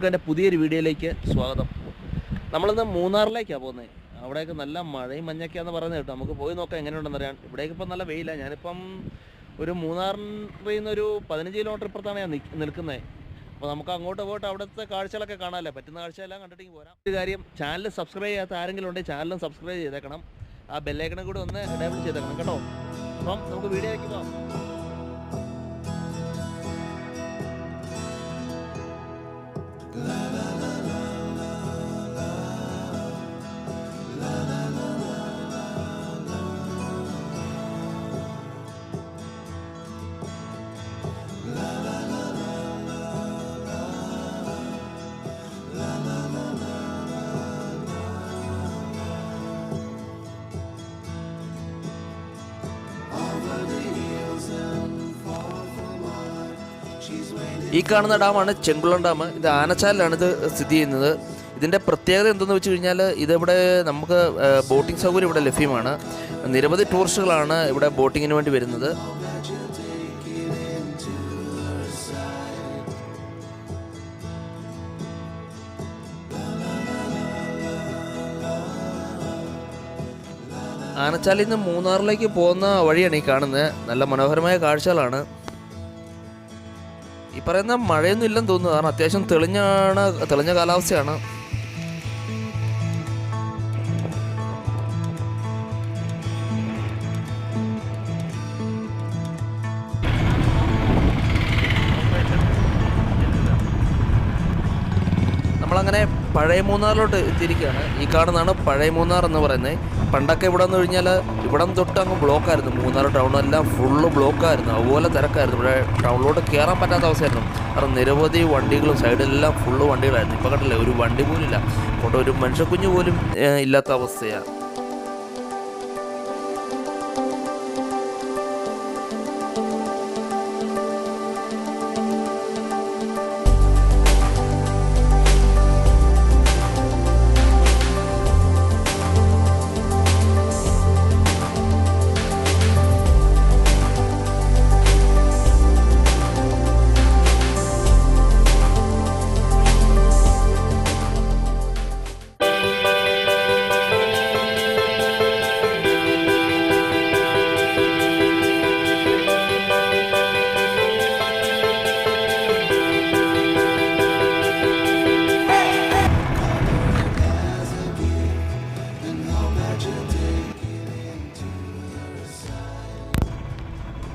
എൻ്റെ പുതിയൊരു വീഡിയോയിലേക്ക് സ്വാഗതം. നമ്മളിന്ന് മൂന്നാറിലേക്കാണ് പോകുന്നത്. അവിടെയൊക്കെ നല്ല മഴയും മഞ്ഞൊക്കെയാണെന്ന് പറയുന്നത് കേട്ടോ. നമുക്ക് പോയി നോക്കാം എങ്ങനെയുണ്ടെന്നറിയാൻ. ഇവിടേക്ക് ഇപ്പം നല്ല വെയിലാണ്. ഞാനിപ്പം ഒരു മൂന്നാറിൽ നിന്നൊരു 15 കിലോമീറ്റർ ഇപ്പുറത്താണ് ഞാൻ നിൽക്കുന്നത്. അപ്പോൾ നമുക്ക് അങ്ങോട്ട് പോയിട്ട് അവിടുത്തെ കാഴ്ചകളൊക്കെ കാണാമല്ലോ. പറ്റുന്ന കാഴ്ചയെല്ലാം കണ്ടിട്ട് പോരാം. ഒരു കാര്യം, ചാനൽ സബ്സ്ക്രൈബ് ചെയ്യാത്ത ആരെങ്കിലും ഉണ്ടെങ്കിൽ ചാനലും സബ്സ്ക്രൈബ് ചെയ്തേക്കണം. ആ ബെല്ലൈക്കണും കൂടി ഒന്ന് എനേബിൾ ചെയ്തേക്കണം കേട്ടോ. അപ്പം നമുക്ക് വീഡിയോയിലേക്ക് പോകാം. ഈ കാണുന്ന ഡാമാണ് ചെങ്കുളം ഡാം. ഇത് ആനച്ചാലിലാണ് ഇത് സ്ഥിതി ചെയ്യുന്നത്. ഇതിൻ്റെ പ്രത്യേകത എന്തെന്ന് വെച്ച് കഴിഞ്ഞാൽ ഇതിവിടെ നമുക്ക് ബോട്ടിംഗ് സൗകര്യം ഇവിടെ ലഭ്യമാണ്. നിരവധി ടൂറിസ്റ്റുകളാണ് ഇവിടെ ബോട്ടിങ്ങിന് വേണ്ടി വരുന്നത്. ആനച്ചാലിൽ നിന്ന് മൂന്നാറിലേക്ക് പോകുന്ന വഴിയാണ് ഈ കാണുന്നത്. നല്ല മനോഹരമായ കാഴ്ചകളാണ്. ഈ പറയുന്ന മഴയൊന്നും ഇല്ലെന്ന് തോന്നുന്നു, കാരണം അത്യാവശ്യം തെളിഞ്ഞ കാലാവസ്ഥയാണ്. നമ്മളങ്ങനെ പഴയ മൂന്നാറിലോട്ട് എത്തിയിരിക്കുകയാണ്. ഈ കാണുന്നതാണ് പഴയ മൂന്നാർ എന്ന് പറയുന്നത്. പണ്ടൊക്കെ ഇവിടെ നിന്ന് കഴിഞ്ഞാൽ ഇവിടം തൊട്ട് അങ്ങ് ബ്ലോക്കായിരുന്നു. മൂന്നാർ ടൗണെല്ലാം ഫുള്ള് ബ്ലോക്കായിരുന്നു. അതുപോലെ തിരക്കായിരുന്നു. ഇവിടെ ടൗണിലോട്ട് കയറാൻ പറ്റാത്ത അവസ്ഥയായിരുന്നു. കാരണം നിരവധി വണ്ടികളും സൈഡിലെല്ലാം ഫുള്ള് വണ്ടികളായിരുന്നു. ഇപ്പോൾ കണ്ടില്ലേ, ഒരു വണ്ടി പോലും ഇല്ല. അങ്ങോട്ട് ഒരു മനുഷ്യക്കുഞ്ഞ് പോലും ഇല്ലാത്ത അവസ്ഥയാണ്.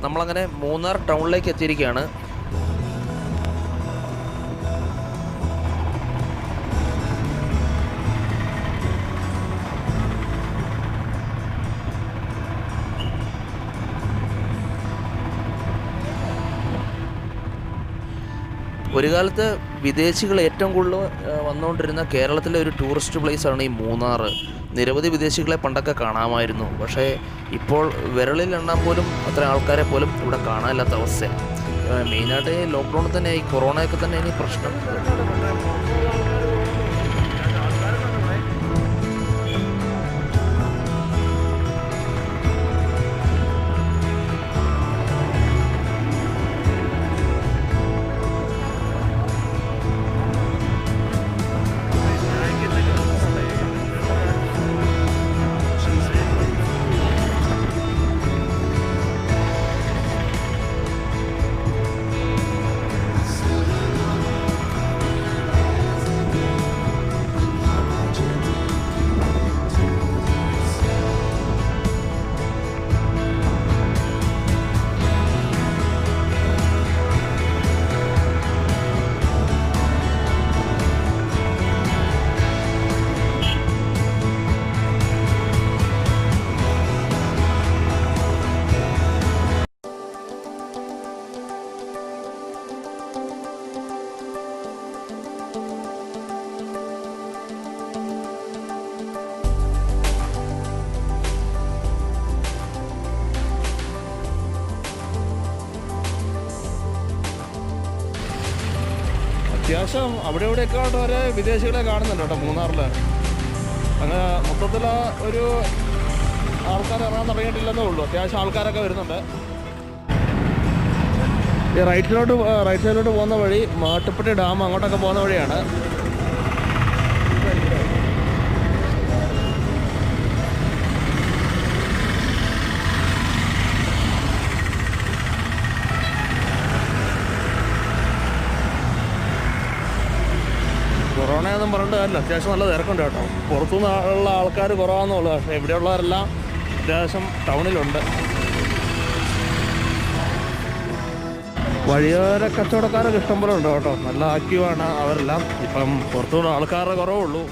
നമ്മളങ്ങനെ മൂന്നാർ ടൗണിലേക്ക് എത്തിയിരിക്കുകയാണ്. ഒരു കാലത്ത് വിദേശികൾ ഏറ്റവും കൂടുതൽ വന്നുകൊണ്ടിരുന്ന കേരളത്തിലെ ഒരു ടൂറിസ്റ്റ് പ്ലേസാണ് ഈ മൂന്നാർ. നിരവധി വിദേശികളെ പണ്ടൊക്കെ കാണാമായിരുന്നു. പക്ഷേ ഇപ്പോൾ വിരളിൽ എണ്ണാൻ പോലും അത്ര ആൾക്കാരെ പോലും ഇവിടെ കാണാനില്ലാത്ത അവസ്ഥ. മെയിനായിട്ട് ലോക്ക്ഡൗണിൽ തന്നെ ഈ കൊറോണയൊക്കെ തന്നെ ഇനി പ്രശ്നം. അത്യാവശ്യം അവിടെ ഇവിടെയൊക്കെ ആയിട്ട് വരെ വിദേശികളെ കാണുന്നുണ്ട് കേട്ടോ മൂന്നാറിൽ. അങ്ങനെ മൊത്തത്തിൽ ഒരു ആൾക്കാർ ഇറങ്ങാൻ തുടങ്ങിയിട്ടില്ലെന്നേ ഉള്ളൂ. അത്യാവശ്യം ആൾക്കാരൊക്കെ വരുന്നുണ്ട്. ഈ റൈറ്റ് സൈഡിലോട്ട് പോകുന്ന വഴി മാട്ടുപ്പെട്ടി ഡാം അങ്ങോട്ടൊക്കെ പോകുന്ന വഴിയാണ്. കൊറോണയൊന്നും പറഞ്ഞിട്ട് കാര്യമില്ല, അത്യാവശ്യം നല്ല തിരക്കുണ്ട് കേട്ടോ. പുറത്തുനിന്നുള്ള ആൾക്കാർ കുറവാണെന്നുള്ളൂ, പക്ഷേ ഇവിടെയുള്ളവരെല്ലാം അത്യാവശ്യം ടൗണിലുണ്ട്. വഴിയോര കച്ചവടക്കാരൊക്കെ ഇഷ്ടംപോലെ ഉണ്ട് കേട്ടോ, നല്ല ആക്റ്റീവാണ് അവരെല്ലാം. ഇപ്പം പുറത്തുനിന്ന് ആൾക്കാരുടെ കുറവുള്ളൂ.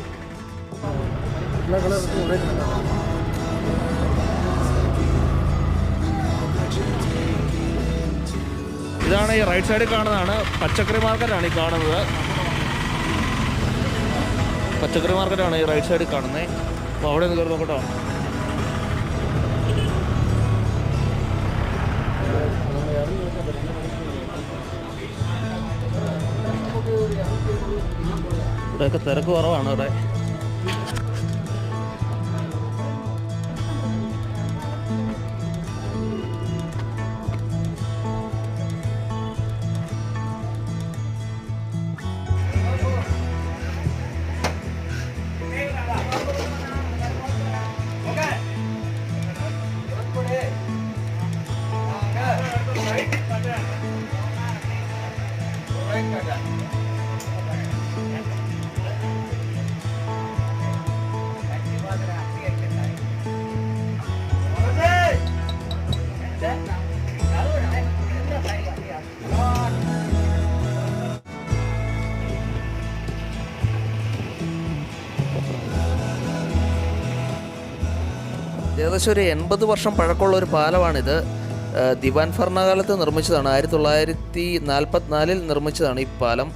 ഇതാണ് ഈ റൈറ്റ് സൈഡിൽ കാണുന്നതാണ് പച്ചക്കറി മാർക്കറ്റാണ് ഈ കാണുന്നത്. പച്ചക്കറി മാർക്കറ്റാണ് ഈ റൈറ്റ് സൈഡിൽ കാണുന്നത്. അപ്പോൾ അവിടെ നിന്ന് കയറി നോക്കട്ടോ. ഇവിടെയൊക്കെ തിരക്ക് കുറവാണ് ഇവിടെ. ഏകദേശം ഒരു 80 വർഷം പഴക്കമുള്ള ഒരു പാലമാണിത്. ദിവാൻ ഭരണകാലത്ത് നിർമ്മിച്ചതാണ്. 1944 നിർമ്മിച്ചതാണ് ഈ പാലം.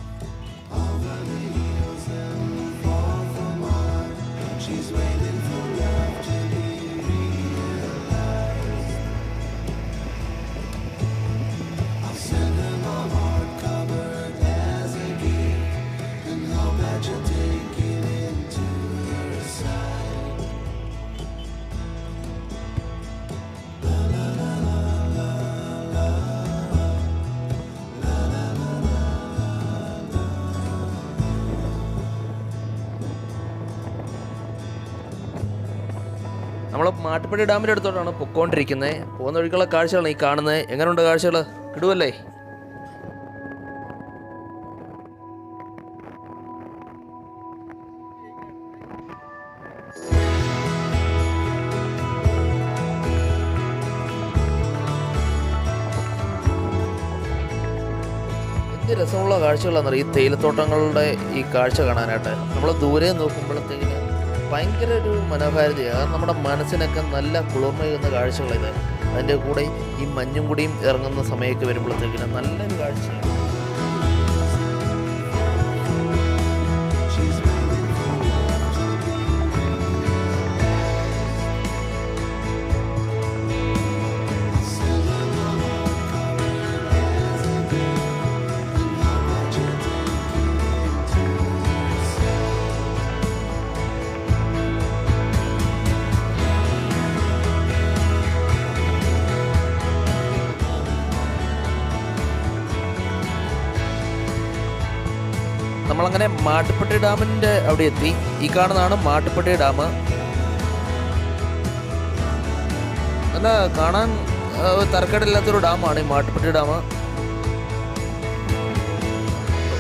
നമ്മൾ മാട്ടുപ്പെട്ടി ഡാമിൻ്റെ അടുത്തോട്ടാണ് പൊയ്ക്കൊണ്ടിരിക്കുന്നത്. പോകുന്ന വഴിക്കുള്ള കാഴ്ചകളാണ് ഈ കാണുന്നത്. എങ്ങനെയുണ്ട് കാഴ്ചകൾ? കിടുവല്ലേ? എന്ത് രസമുള്ള കാഴ്ചകളാണെന്നറിയാം ഈ തേയിലത്തോട്ടങ്ങളുടെ ഈ കാഴ്ച കാണാനായിട്ട്. നമ്മൾ ദൂരെ നോക്കുമ്പോഴത്തേക്കിന് ഭയങ്കര ഒരു മനോഹാരിതയാണ്. കാരണം നമ്മുടെ മനസ്സിനൊക്കെ നല്ല കുളിർമയുന്ന കാഴ്ചകളിത്. അതിൻ്റെ കൂടെ ഈ മഞ്ഞും കൂടിയും ഇറങ്ങുന്ന സമയമൊക്കെ വരുമ്പോഴത്തേക്കിന് നല്ലൊരു കാഴ്ചയാണ്. നമ്മളങ്ങനെ മാട്ടുപ്പെട്ടി ഡാമിൻ്റെ അവിടെ എത്തി. ഈ കാണുന്നതാണ് മാട്ടുപ്പെട്ടി ഡാം. നല്ല കാണാൻ തരക്കേടില്ലാത്തൊരു ഡാമാണ് ഈ മാട്ടുപ്പെട്ടി ഡാം.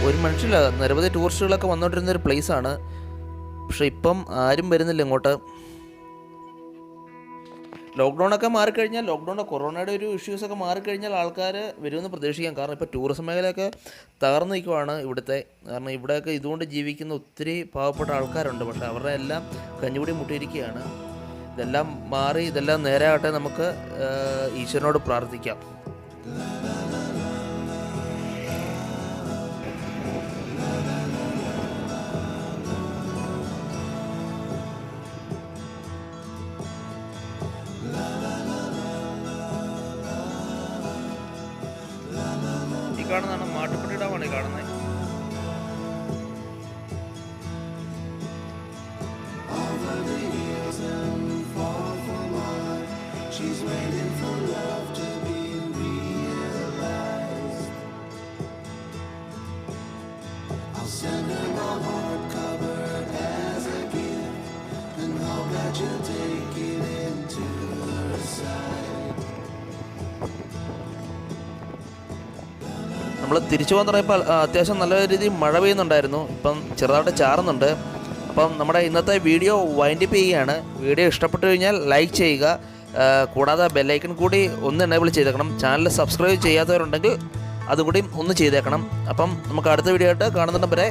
ഒരു മനുഷ്യല്ല, നിരവധി ടൂറിസ്റ്റുകളൊക്കെ വന്നുകൊണ്ടിരുന്നൊരു പ്ലേസാണ്. പക്ഷെ ഇപ്പം ആരും വരുന്നില്ല ഇങ്ങോട്ട്. ലോക്ക്ഡൗണൊക്കെ മാറിക്കഴിഞ്ഞാൽ, കൊറോണയുടെ ഒരു ഇഷ്യൂസൊക്കെ മാറിക്കഴിഞ്ഞാൽ ആൾക്കാർ വരുമെന്ന് പ്രതീക്ഷിക്കാം. കാരണം ഇപ്പോൾ ടൂറിസം മേഖലയൊക്കെ തകർന്നു നിൽക്കുവാണ് ഇവിടുത്തെ. കാരണം ഇവിടെയൊക്കെ ഇതുകൊണ്ട് ജീവിക്കുന്ന ഒത്തിരി പാവപ്പെട്ട ആൾക്കാരുണ്ട്. പക്ഷേ അവരുടെ എല്ലാം കഞ്ഞുപിടി മുട്ടിയിരിക്കുകയാണ്. ഇതെല്ലാം മാറി ഇതെല്ലാം നേരെയാകട്ടെ. നമുക്ക് ഈശ്വരനോട് പ്രാർത്ഥിക്കാം. കാണുന്നതാണ് മാട്ടുപ്പെട്ടി ഡാമാണ് ഈ കാണുന്നത്. നമ്മൾ തിരിച്ചു പോകാൻ തുടങ്ങിയപ്പോൾ അത്യാവശ്യം നല്ല രീതിയിൽ മഴ പെയ്യുന്നുണ്ടായിരുന്നു. ഇപ്പം ചെറുതായിട്ട് ചാറുന്നുണ്ട്. അപ്പം നമ്മുടെ ഇന്നത്തെ വീഡിയോ വൈൻഡപ്പ് ചെയ്യുകയാണ്. വീഡിയോ ഇഷ്ടപ്പെട്ടു കഴിഞ്ഞാൽ ലൈക്ക് ചെയ്യുക, കൂടാതെ ബെല്ലൈക്കൺ കൂടി ഒന്ന് എനേബിൾ ചെയ്തേക്കണം. ചാനൽ സബ്സ്ക്രൈബ് ചെയ്യാത്തവരുണ്ടെങ്കിൽ അതുകൂടി ഒന്ന് ചെയ്തേക്കണം. അപ്പം നമുക്ക് അടുത്ത വീഡിയോ ആയിട്ട് കാണുന്നുണ്ട് വരെ